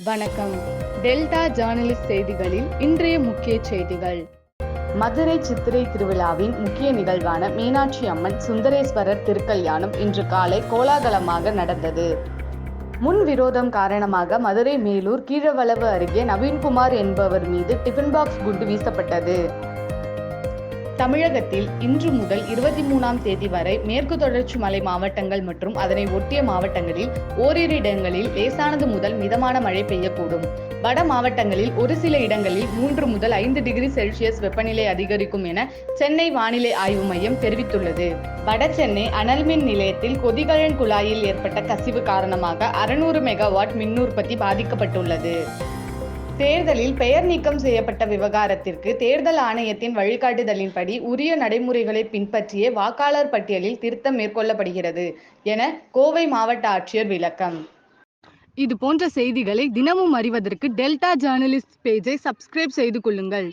வணக்கம். Delta journalist செய்திகளில் இன்றைய முக்கிய செய்திகள். மதுரை சித்திரை திருவிழாவின் முக்கிய நிகழ்வான மீனாட்சி அம்மன் சுந்தரேஸ்வரர் திருக்கல்யாணம் இன்று காலை கோலாகலமாக நடந்தது. முன் விரோதம் காரணமாக மதுரை மேலூர் கீழவளவு அருகே நவீன்குமார் என்பவர் மீது டிஃபன் பாக்ஸ் குண்டு வீசப்பட்டது. தமிழகத்தில் இன்று முதல் 23ஆம் தேதி வரை மேற்கு தொடர்ச்சி மலை மாவட்டங்கள் மற்றும் அதனை ஒட்டிய மாவட்டங்களில் ஓரிரு இடங்களில் லேசானது முதல் மிதமான மழை பெய்யக்கூடும். வட மாவட்டங்களில் ஒரு சில இடங்களில் 3 முதல் 5 டிகிரி செல்சியஸ் வெப்பநிலை அதிகரிக்கும் என சென்னை வானிலை ஆய்வு மையம் தெரிவித்துள்ளது. வட சென்னை அனல் மின் நிலையத்தில் கொதிகலன் குழாயில் ஏற்பட்ட கசிவு காரணமாக 600 மெகாவாட் மின் உற்பத்தி பாதிக்கப்பட்டுள்ளது. தேர்தலில் பெயர் நீக்கம் செய்யப்பட்ட விவகாரத்திற்கு தேர்தல் ஆணையத்தின் வழிகாட்டுதலின்படி உரிய நடைமுறைகளை பின்பற்றியே வாக்காளர் பட்டியலில் திருத்தம் மேற்கொள்ளப்படுகிறது என கோவை மாவட்ட ஆட்சியர் விளக்கம். இது போன்ற செய்திகளை தினமும் அறிவதற்கு டெல்டா ஜேர்னலிஸ்ட் பேஜை சப்ஸ்கிரைப் செய்து கொள்ளுங்கள்.